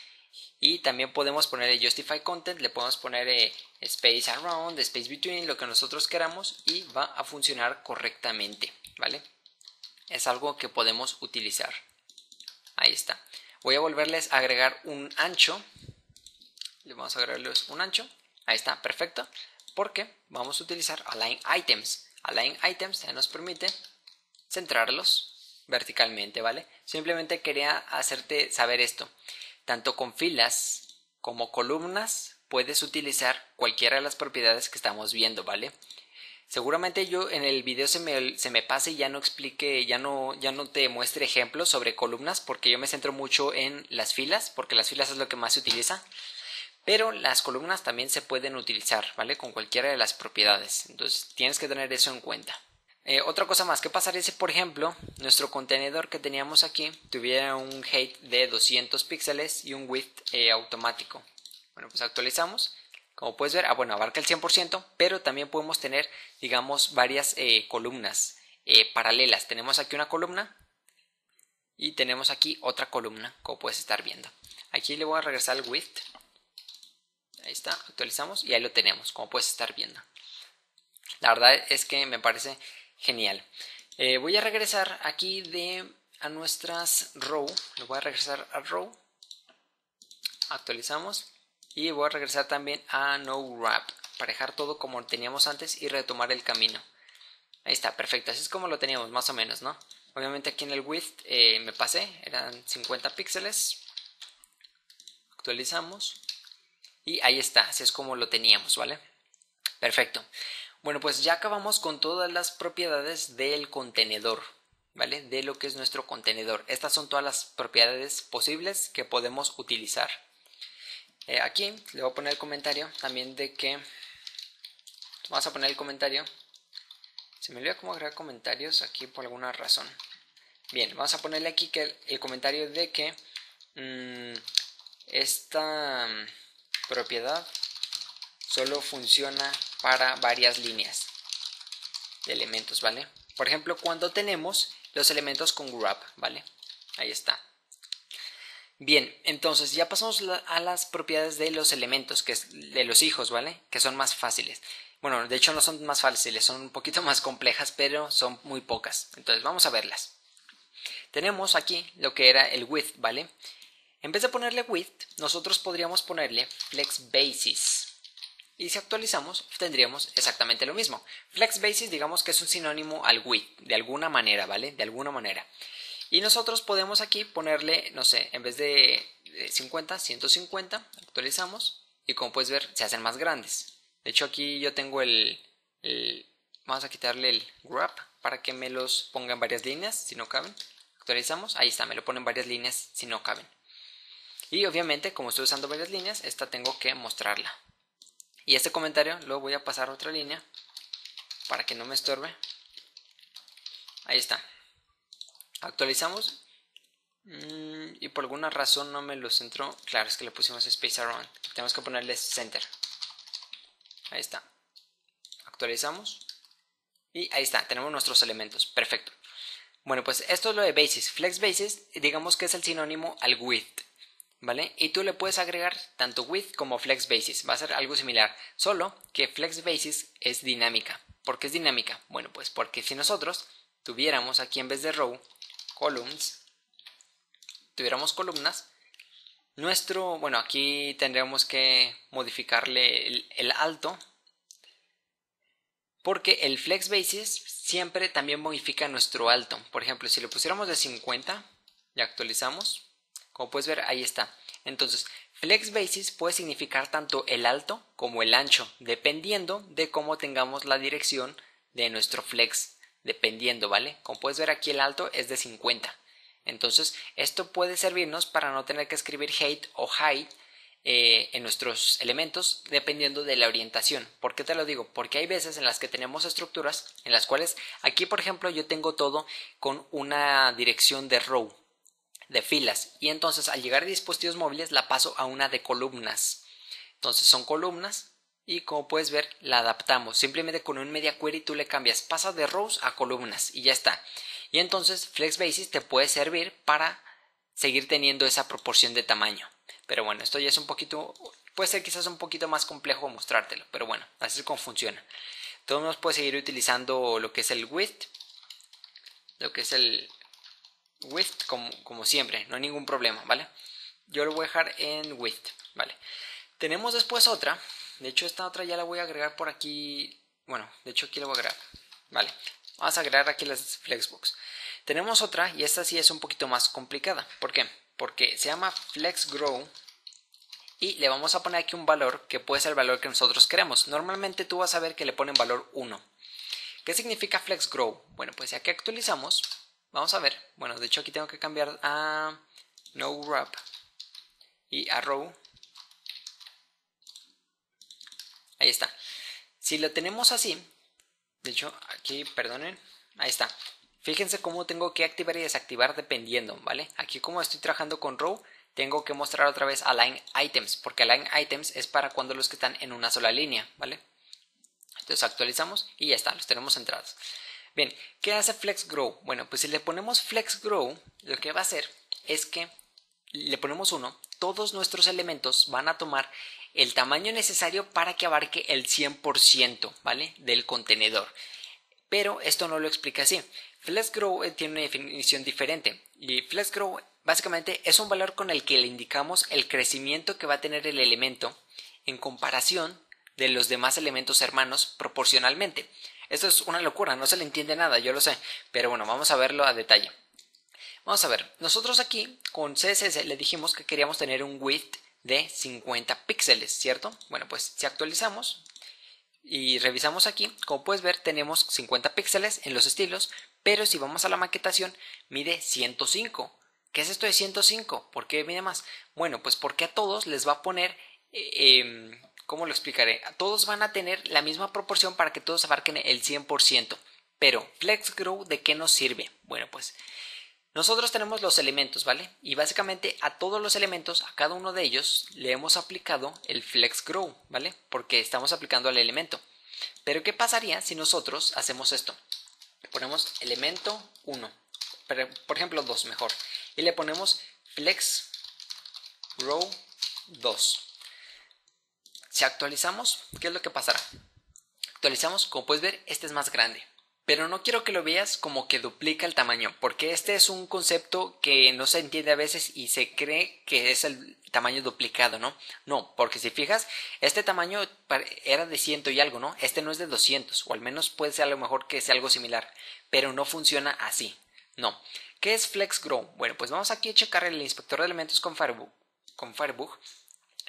Y también podemos poner el justify content, le podemos poner space around, space between, lo que nosotros queramos y va a funcionar correctamente, ¿vale? Es algo que podemos utilizar. Ahí está. Voy a volverles a agregar un ancho. Le vamos a agregarles un ancho. Ahí está, perfecto. Porque vamos a utilizar align items. Align items ya nos permite centrarlos verticalmente, ¿vale? Simplemente quería hacerte saber esto. Tanto con filas como columnas puedes utilizar cualquiera de las propiedades que estamos viendo, ¿vale? Seguramente yo en el video se me pase y ya no explique, ya no te muestre ejemplos sobre columnas, porque yo me centro mucho en las filas, porque las filas es lo que más se utiliza. Pero las columnas también se pueden utilizar, ¿vale? Con cualquiera de las propiedades. Entonces tienes que tener eso en cuenta. Otra cosa más, ¿qué pasaría si, por ejemplo, nuestro contenedor que teníamos aquí tuviera un height de 200 píxeles y un width automático? Bueno, pues actualizamos. Como puedes ver, bueno, abarca el 100%, pero también podemos tener, digamos, varias columnas paralelas. Tenemos aquí una columna y tenemos aquí otra columna, como puedes estar viendo. Aquí le voy a regresar el width. Ahí está, actualizamos y ahí lo tenemos, como puedes estar viendo. La verdad es que me parece genial. Voy a regresar aquí a nuestras row. Le voy a regresar a row. Actualizamos. Y voy a regresar también a no wrap para dejar todo como teníamos antes y retomar el camino. Ahí está, perfecto. Así es como lo teníamos, más o menos, ¿no? Obviamente aquí en el width me pasé, eran 50 píxeles. Actualizamos. Y ahí está, así es como lo teníamos, ¿vale? Perfecto. Bueno, pues ya acabamos con todas las propiedades del contenedor, ¿vale? De lo que es nuestro contenedor. Estas son todas las propiedades posibles que podemos utilizar. Aquí le voy a poner el comentario también de que... Vamos a poner el comentario. Se me olvidó cómo agregar comentarios aquí por alguna razón. Bien, vamos a ponerle aquí que el comentario de que esta propiedad solo funciona para varias líneas de elementos, ¿vale? Por ejemplo, cuando tenemos los elementos con wrap, ¿vale? Ahí está. Bien, entonces ya pasamos a las propiedades de los elementos, que es de los hijos, ¿vale? Que son más fáciles. Bueno, de hecho no son más fáciles, son un poquito más complejas, pero son muy pocas. Entonces vamos a verlas. Tenemos aquí lo que era el width, ¿vale? En vez de ponerle width, nosotros podríamos ponerle flex basis. Y si actualizamos, tendríamos exactamente lo mismo. Flex basis, digamos que es un sinónimo al width, de alguna manera, ¿vale? De alguna manera. Y nosotros podemos aquí ponerle, no sé, en vez de 50, 150, actualizamos. Y como puedes ver, se hacen más grandes. De hecho, aquí yo tengo vamos a quitarle el wrap para que me los ponga en varias líneas, si no caben. Actualizamos, ahí está, me lo pone en varias líneas si no caben. Y obviamente, como estoy usando varias líneas, esta tengo que mostrarla. Y este comentario lo voy a pasar a otra línea para que no me estorbe. Ahí está. Actualizamos. Y por alguna razón no me lo centró. Claro, es que le pusimos space around. Tenemos que ponerle center. Ahí está. Actualizamos. Y ahí está. Tenemos nuestros elementos. Perfecto. Bueno, pues esto es lo de basis. Flex basis, digamos que es el sinónimo al width, ¿vale? Y tú le puedes agregar tanto width como flex basis. Va a ser algo similar. Solo que flex basis es dinámica. ¿Por qué es dinámica? Bueno, pues porque si nosotros tuviéramos aquí en vez de row columns, tuviéramos columnas, Bueno, aquí tendremos que modificarle el alto, porque el flex basis siempre también modifica nuestro alto. Por ejemplo, si lo pusiéramos de 50 y actualizamos, como puedes ver, ahí está. Entonces, flex basis puede significar tanto el alto como el ancho, dependiendo de cómo tengamos la dirección de nuestro flex, dependiendo, ¿vale? Como puedes ver, aquí el alto es de 50. Entonces, esto puede servirnos para no tener que escribir height o height en nuestros elementos dependiendo de la orientación. ¿Por qué te lo digo? Porque hay veces en las que tenemos estructuras en las cuales aquí, por ejemplo, yo tengo todo con una dirección de row, de filas, y entonces al llegar a dispositivos móviles la paso a una de columnas. Entonces son columnas y, como puedes ver, la adaptamos. Simplemente con un media query tú le cambias, pasa de rows a columnas y ya está. Y entonces FlexBasis te puede servir para seguir teniendo esa proporción de tamaño. Pero bueno, esto ya es un poquito, puede ser quizás un poquito más complejo mostrártelo, pero bueno, así es como funciona. Todos nos puede seguir utilizando lo que es el width, como siempre, no hay ningún problema, ¿vale? Yo lo voy a dejar en width, ¿vale? Tenemos después otra, de hecho esta otra ya la voy a agregar por aquí, bueno, de hecho aquí la voy a agregar, ¿vale? Vamos a agregar aquí las flexbox. Tenemos otra y esta sí es un poquito más complicada. ¿Por qué? Porque se llama flexgrow y le vamos a poner aquí un valor que puede ser el valor que nosotros queremos. Normalmente tú vas a ver que le ponen valor 1. ¿Qué significa flexgrow? Bueno, pues ya que actualizamos, vamos a ver. Bueno, de hecho aquí tengo que cambiar a no wrap y a row. Ahí está. Si lo tenemos así, de hecho aquí, perdonen, ahí está. Fíjense cómo tengo que activar y desactivar dependiendo, ¿vale? Aquí, como estoy trabajando con row, tengo que mostrar otra vez align items, porque align items es para cuando los que están en una sola línea, ¿vale? Entonces actualizamos y ya está, los tenemos centrados. Bien, ¿qué hace FlexGrow? Bueno, pues si le ponemos FlexGrow, lo que va a hacer es que le ponemos 1, todos nuestros elementos van a tomar el tamaño necesario para que abarque el 100%, ¿vale? Del contenedor. Pero esto no lo explica así. FlexGrow tiene una definición diferente. Y FlexGrow básicamente es un valor con el que le indicamos el crecimiento que va a tener el elemento en comparación de los demás elementos hermanos proporcionalmente. Esto es una locura, no se le entiende nada, yo lo sé. Pero bueno, vamos a verlo a detalle. Vamos a ver, nosotros aquí con CSS le dijimos que queríamos tener un width de 50 píxeles, ¿cierto? Bueno, pues si actualizamos y revisamos aquí, como puedes ver, tenemos 50 píxeles en los estilos, pero si vamos a la maquetación, mide 105. ¿Qué es esto de 105? ¿Por qué mide más? Bueno, pues porque a todos les va a poner, ¿cómo lo explicaré? A todos van a tener la misma proporción para que todos abarquen el 100%. Pero FlexGrow, ¿de qué nos sirve? Bueno, pues nosotros tenemos los elementos, ¿vale? Y básicamente a todos los elementos, a cada uno de ellos, le hemos aplicado el FlexGrow, ¿vale? Porque estamos aplicando al elemento. Pero ¿qué pasaría si nosotros hacemos esto? Le ponemos elemento 1, por ejemplo 2 mejor, y le ponemos FlexGrow 2. Si actualizamos, ¿qué es lo que pasará? Actualizamos, como puedes ver, este es más grande. Pero no quiero que lo veas como que duplica el tamaño, porque este es un concepto que no se entiende a veces y se cree que es el tamaño duplicado, ¿no? No, porque si fijas, este tamaño era de 100 y algo, ¿no? Este no es de 200, o al menos puede ser a lo mejor que sea algo similar, pero no funciona así, no. ¿Qué es FlexGrow? Bueno, pues vamos aquí a checar el inspector de elementos con Firebug,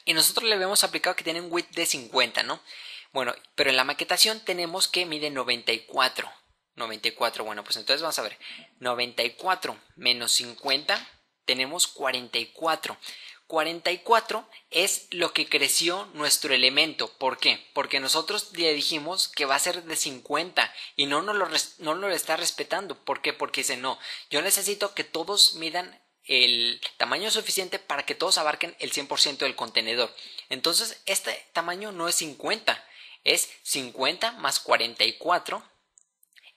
y nosotros le habíamos aplicado que tiene un width de 50, ¿no? Bueno, pero en la maquetación tenemos que mide 94. 94, bueno, pues entonces vamos a ver. 94 menos 50, tenemos 44. 44 es lo que creció nuestro elemento. ¿Por qué? Porque nosotros le dijimos que va a ser de 50 y no lo está respetando. ¿Por qué? Porque dice, no, yo necesito que todos midan el tamaño suficiente para que todos abarquen el 100% del contenedor. Entonces este tamaño no es 50, es 50 más 44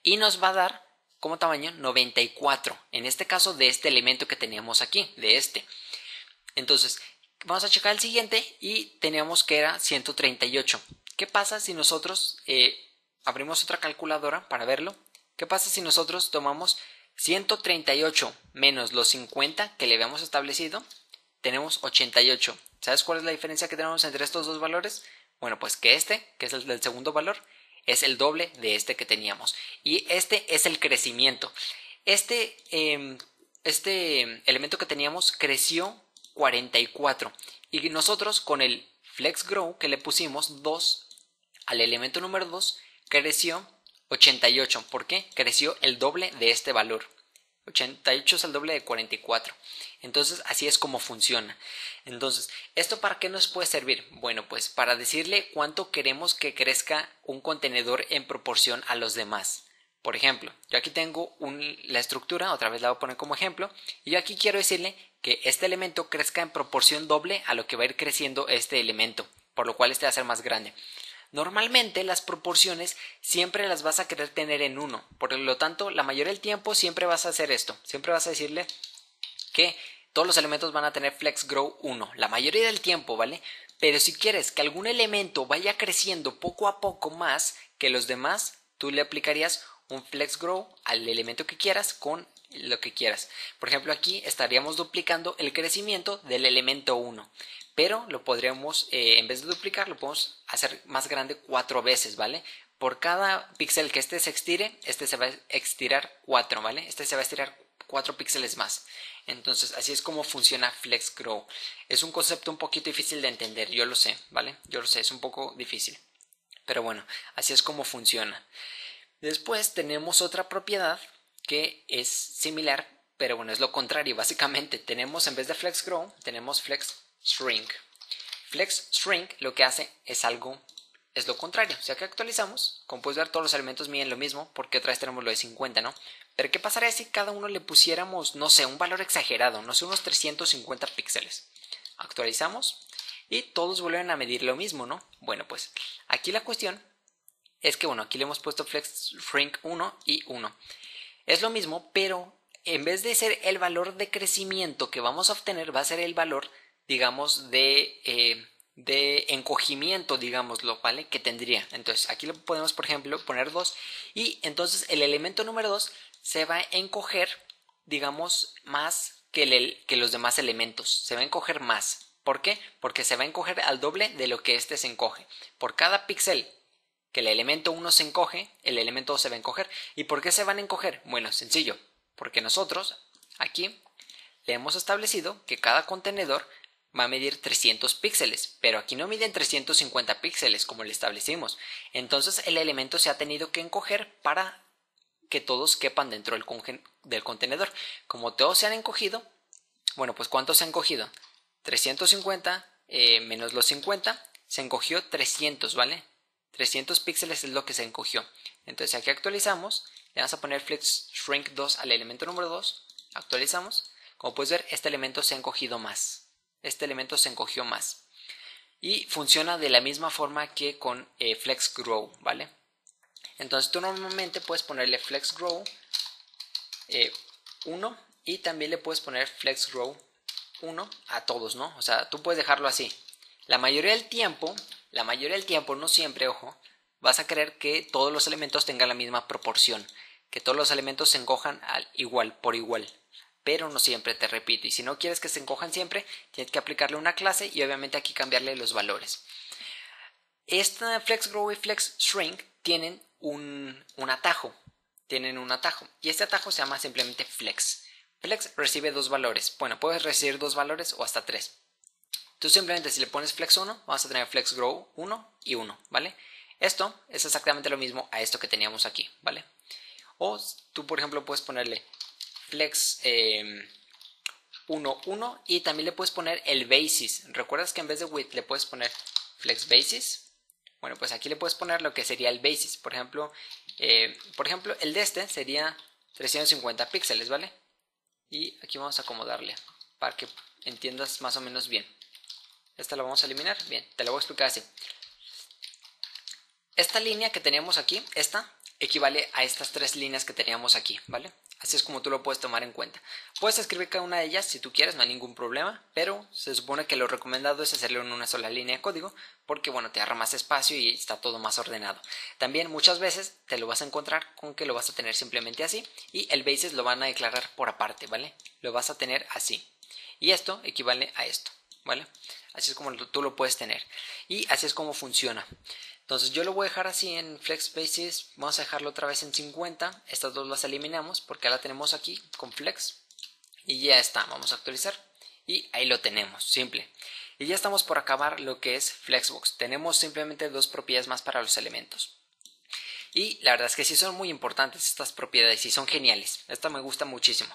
y nos va a dar como tamaño 94, en este caso de este elemento que teníamos aquí, de este. Entonces vamos a checar el siguiente y teníamos que era 138. ¿Qué pasa si nosotros abrimos otra calculadora para verlo? ¿Qué pasa si nosotros tomamos 138 menos los 50 que le habíamos establecido? tenemos 88. ¿Sabes cuál es la diferencia que tenemos entre estos dos valores? Bueno, pues que que es el del segundo valor, es el doble de este que teníamos. Y este es el crecimiento. Este elemento que teníamos creció 44. Y nosotros con el FlexGrow que le pusimos 2 al elemento número 2 creció 88. ¿Por qué? Creció el doble de este valor. 88 es el doble de 44. Entonces así es como funciona. Entonces, ¿esto para qué nos puede servir? Bueno, pues para decirle cuánto queremos que crezca un contenedor en proporción a los demás. Por ejemplo, yo aquí tengo la estructura, otra vez la voy a poner como ejemplo, y yo aquí quiero decirle que este elemento crezca en proporción doble a lo que va a ir creciendo este elemento, por lo cual este va a ser más grande. Normalmente las proporciones siempre las vas a querer tener en 1, por lo tanto la mayoría del tiempo siempre vas a hacer esto, siempre vas a decirle que todos los elementos van a tener FlexGrow 1, la mayoría del tiempo, ¿vale? Pero si quieres que algún elemento vaya creciendo poco a poco más que los demás, tú le aplicarías un FlexGrow al elemento que quieras con lo que quieras. Por ejemplo, aquí estaríamos duplicando el crecimiento del elemento 1. Pero lo podríamos, en vez de duplicar, lo podemos hacer más grande 4 veces, ¿vale? Por cada píxel que este se estire, este se va a estirar 4, ¿vale? Este se va a estirar 4 píxeles más. Entonces, así es como funciona FlexGrow. Es un concepto un poquito difícil de entender, yo lo sé, ¿vale? Yo lo sé, es un poco difícil. Pero bueno, así es como funciona. Después tenemos otra propiedad que es similar, pero bueno, es lo contrario, básicamente. Tenemos, en vez de FlexGrow, tenemos FlexShrink. FlexShrink lo que hace es lo contrario. O sea que actualizamos, como puedes ver, todos los elementos miden lo mismo, porque otra vez tenemos lo de 50, ¿no? Pero ¿qué pasaría si cada uno le pusiéramos, no sé, un valor exagerado, no sé, unos 350 píxeles? Actualizamos y todos vuelven a medir lo mismo, ¿no? Bueno, pues aquí la cuestión es que, bueno, aquí le hemos puesto FlexShrink 1 y 1. Es lo mismo, pero en vez de ser el valor de crecimiento que vamos a obtener, va a ser el valor, digamos, de encogimiento, digámoslo, ¿vale? Que tendría. Entonces, aquí le podemos, por ejemplo, poner 2 y entonces el elemento número 2 se va a encoger, digamos, más que los demás elementos. Se va a encoger más. ¿Por qué? Porque se va a encoger al doble de lo que este se encoge. Por cada píxel que el elemento 1 se encoge, el elemento 2 se va a encoger. ¿Y por qué se van a encoger? Bueno, sencillo, porque nosotros aquí le hemos establecido que cada contenedor va a medir 300 píxeles, pero aquí no miden 350 píxeles como le establecimos. Entonces el elemento se ha tenido que encoger para que todos quepan dentro del contenedor. Como todos se han encogido, bueno, pues ¿cuántos se han encogido? 350 menos los 50, se encogió 300, ¿vale? 300 píxeles es lo que se encogió. Entonces aquí actualizamos, le vamos a poner FlexShrink 2 al elemento número 2, actualizamos. Como puedes ver, este elemento se ha encogido más. Este elemento se encogió más. Y funciona de la misma forma que con FlexGrow, ¿vale? Entonces tú normalmente puedes ponerle FlexGrow 1 y también le puedes poner FlexGrow 1 a todos, ¿no? O sea, tú puedes dejarlo así. La mayoría del tiempo, no siempre, ojo, vas a querer que todos los elementos tengan la misma proporción, que todos los elementos se encojan por igual, pero no siempre, te repito, y si no quieres que se encojan siempre, tienes que aplicarle una clase y obviamente aquí cambiarle los valores. Esta FlexGrow y FlexShrink tienen un atajo, y este atajo se llama simplemente Flex. Flex recibe 2 valores, bueno, puedes recibir 2 valores o hasta 3. Tú simplemente si le pones Flex 1, vas a tener FlexGrow 1 y 1, ¿vale? Esto es exactamente lo mismo a esto que teníamos aquí, ¿vale? O tú, por ejemplo, puedes ponerle Flex 1, 1 y también le puedes poner el Basis. ¿Recuerdas que en vez de Width le puedes poner Flex Basis? Bueno, pues aquí le puedes poner lo que sería el Basis. Por ejemplo, el de este sería 350 píxeles, ¿vale? Y aquí vamos a acomodarle para que entiendas más o menos bien. Esta la vamos a eliminar. Bien, te la voy a explicar así. Esta línea que teníamos aquí, esta, equivale a estas 3 líneas que teníamos aquí, ¿vale? Así es como tú lo puedes tomar en cuenta. Puedes escribir cada una de ellas si tú quieres, no hay ningún problema, pero se supone que lo recomendado es hacerlo en una sola línea de código, porque bueno, te ahorra más espacio y está todo más ordenado. También muchas veces te lo vas a encontrar con que lo vas a tener simplemente así, y el basis lo van a declarar por aparte, ¿vale? Lo vas a tener así. y esto equivale a esto, ¿vale? Así es como tú lo puedes tener y así es como funciona. Entonces yo lo voy a dejar así en Flex Basis, vamos a dejarlo otra vez en 50, estas dos las eliminamos porque la tenemos aquí con Flex y ya está, vamos a actualizar y ahí lo tenemos, simple. Y ya estamos por acabar lo que es Flexbox, tenemos simplemente dos propiedades más para los elementos. Y la verdad es que sí son muy importantes estas propiedades y son geniales, esta me gusta muchísimo.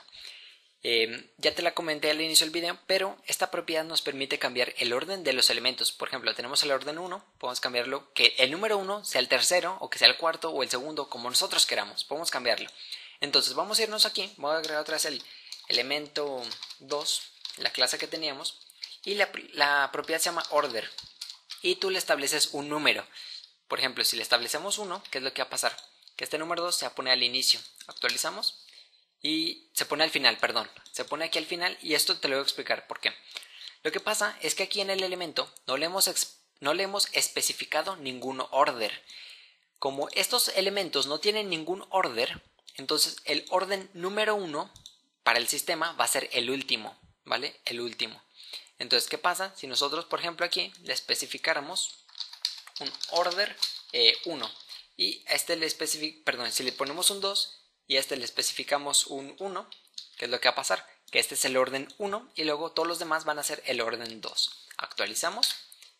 Ya te la comenté al inicio del video, pero esta propiedad nos permite cambiar el orden de los elementos. Por ejemplo, tenemos el orden 1, podemos cambiarlo que el número 1 sea el tercero, o que sea el cuarto, o el segundo, como nosotros queramos, podemos cambiarlo. Entonces vamos a irnos aquí, voy a agregar otra vez el elemento 2, la clase que teníamos, y la propiedad se llama order, y tú le estableces un número. Por ejemplo, si le establecemos 1, ¿qué es lo que va a pasar? Que este número 2 se pone al inicio, actualizamos. Y se pone al final, perdón, se pone aquí al final y esto te lo voy a explicar por qué. Lo que pasa es que aquí en el elemento no le hemos especificado ningún order. Como estos elementos no tienen ningún order, entonces el orden número 1 para el sistema va a ser el último, ¿vale? El último. Entonces, ¿qué pasa? Si nosotros, por ejemplo, aquí le especificáramos un order 1 y a este si le ponemos un 2 y a este le especificamos un 1, ¿qué es lo que va a pasar? Que este es el orden 1 y luego todos los demás van a ser el orden 2. Actualizamos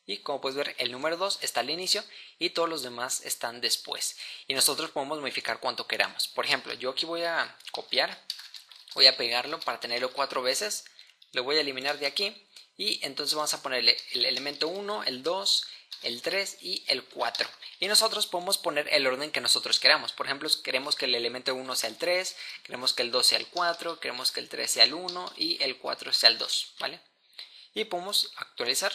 y como puedes ver el número 2 está al inicio y todos los demás están después. Y nosotros podemos modificar cuanto queramos. Por ejemplo, yo aquí voy a copiar, voy a pegarlo para tenerlo 4 veces, lo voy a eliminar de aquí y entonces vamos a ponerle el elemento 1, el 2, el 3 y el 4. Y nosotros podemos poner el orden que nosotros queramos. Por ejemplo, queremos que el elemento 1 sea el 3, queremos que el 2 sea el 4, queremos que el 3 sea el 1 y el 4 sea el 2, ¿vale? Y podemos actualizar.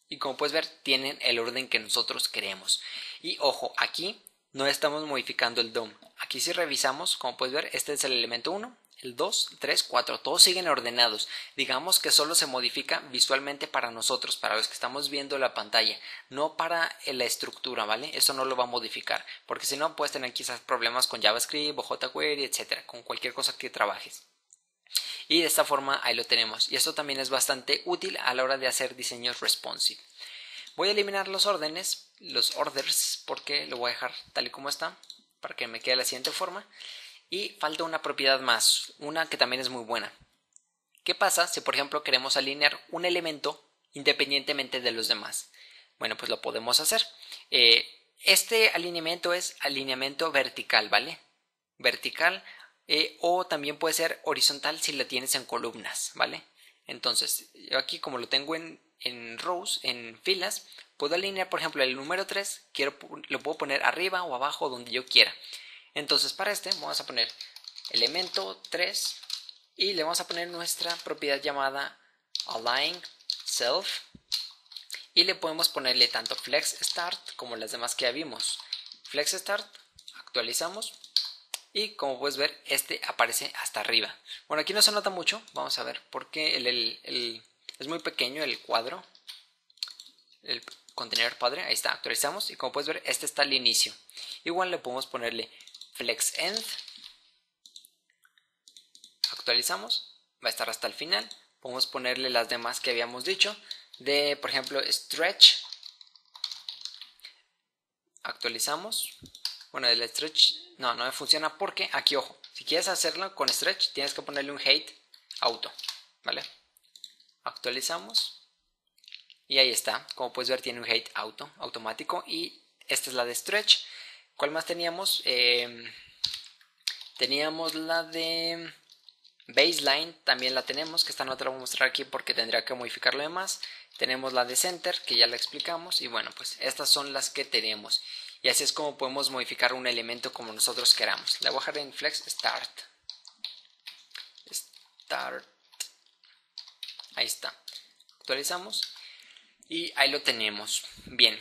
Y como puedes ver, tienen el orden que nosotros queremos. Y ojo, aquí no estamos modificando el DOM. Aquí si revisamos, como puedes ver, este es el elemento 1. El 2, 3, 4, todos siguen ordenados. Digamos que solo se modifica visualmente para nosotros, para los que estamos viendo la pantalla, no para la estructura, ¿vale? Eso no lo va a modificar, porque si no puedes tener quizás problemas con JavaScript o jQuery, etcétera, con cualquier cosa que trabajes. Y de esta forma ahí lo tenemos. Y esto también es bastante útil a la hora de hacer diseños responsive. Voy a eliminar los órdenes, los orders, porque lo voy a dejar tal y como está, para que me quede de la siguiente forma. Y falta una propiedad más, una que también es muy buena. ¿Qué pasa si por ejemplo queremos alinear un elemento independientemente de los demás? Bueno, pues lo podemos hacer. Este alineamiento es alineamiento vertical, ¿vale? Vertical o también puede ser horizontal si lo tienes en columnas, ¿vale? Entonces, yo aquí como lo tengo en rows, en filas, puedo alinear por ejemplo el número 3, lo puedo poner arriba o abajo donde yo quiera. Entonces para este vamos a poner elemento 3 y le vamos a poner nuestra propiedad llamada align self y le podemos ponerle tanto flex start como las demás que ya vimos. Flex start, actualizamos y como puedes ver este aparece hasta arriba. Bueno, aquí no se nota mucho, vamos a ver porque es muy pequeño el cuadro, el contenedor padre, ahí está, actualizamos y como puedes ver este está al inicio. Igual le podemos ponerle flex end, actualizamos, va a estar hasta el final. Podemos ponerle las demás que habíamos dicho, de por ejemplo stretch, actualizamos. Bueno, el stretch no me funciona porque aquí, ojo, si quieres hacerlo con stretch tienes que ponerle un height auto, ¿vale? Actualizamos y ahí está, como puedes ver tiene un height automático y esta es la de stretch. ¿Cuál más teníamos? Teníamos la de baseline, también la tenemos, que esta no te la voy a mostrar aquí porque tendría que modificar lo demás. Tenemos la de center, que ya la explicamos, y bueno, pues estas son las que tenemos. Y así es como podemos modificar un elemento como nosotros queramos. La voy a dejar en flex start. Ahí está. Actualizamos. Y ahí lo tenemos. Bien.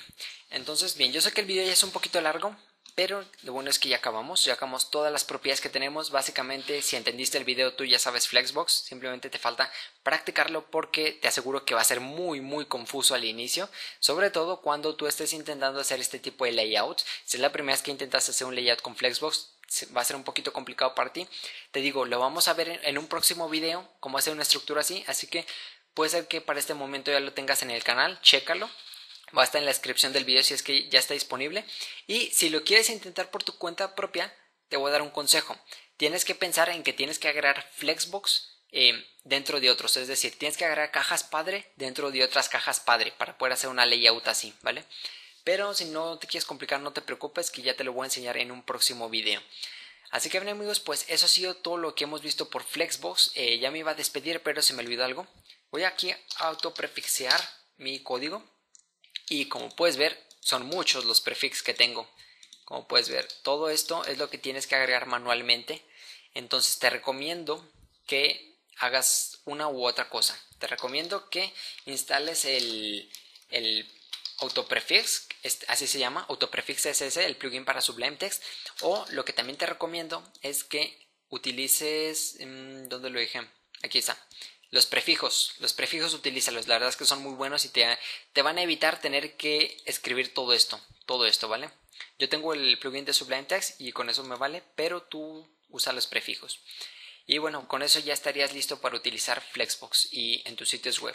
Entonces, bien, yo sé que el video ya es un poquito largo, pero lo bueno es que ya acabamos todas las propiedades que tenemos. Básicamente, si entendiste el video, tú ya sabes Flexbox, simplemente te falta practicarlo porque te aseguro que va a ser muy confuso al inicio, sobre todo cuando tú estés intentando hacer este tipo de layouts. Si es la primera vez que intentas hacer un layout con Flexbox, va a ser un poquito complicado para ti. Te digo, lo vamos a ver en un próximo video, cómo hacer una estructura así que puede ser que para este momento ya lo tengas en el canal, chécalo. Va a estar en la descripción del video si es que ya está disponible. Y si lo quieres intentar por tu cuenta propia, te voy a dar un consejo. Tienes que pensar en que tienes que agregar Flexbox dentro de otros. Es decir, tienes que agregar cajas padre dentro de otras cajas padre para poder hacer una layout así, ¿vale? Pero si no te quieres complicar, no te preocupes, que ya te lo voy a enseñar en un próximo video. Así que bien amigos, pues eso ha sido todo lo que hemos visto por Flexbox. Ya me iba a despedir, pero se me olvidó algo. Voy aquí a autoprefixear mi código. Y como puedes ver, son muchos los prefixes que tengo. Como puedes ver, todo esto es lo que tienes que agregar manualmente. Entonces te recomiendo que hagas una u otra cosa. Te recomiendo que instales el Autoprefix, así se llama, Autoprefix CSS, el plugin para Sublime Text. O lo que también te recomiendo es que utilices, ¿dónde lo dije? Aquí está. Los prefijos utilízalos, la verdad es que son muy buenos y te van a evitar tener que escribir todo esto, ¿vale? Yo tengo el plugin de Sublime Text y con eso me vale, pero tú usa los prefijos. Y bueno, con eso ya estarías listo para utilizar Flexbox y en tus sitios web.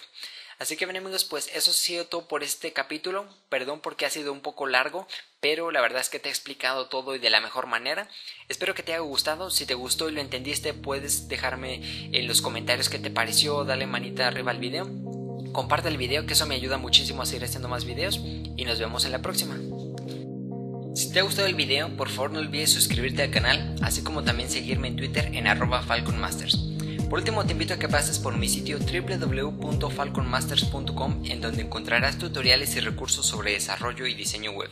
Así que bien amigos, pues eso ha sido todo por este capítulo. Perdón porque ha sido un poco largo, pero la verdad es que te he explicado todo y de la mejor manera. Espero que te haya gustado. Si te gustó y lo entendiste, puedes dejarme en los comentarios qué te pareció, dale manita arriba al video. Comparte el video, que eso me ayuda muchísimo a seguir haciendo más videos. Y nos vemos en la próxima. Si te ha gustado el video, por favor no olvides suscribirte al canal, así como también seguirme en Twitter en @FalconMasters. Por último, te invito a que pases por mi sitio www.falconmasters.com, en donde encontrarás tutoriales y recursos sobre desarrollo y diseño web.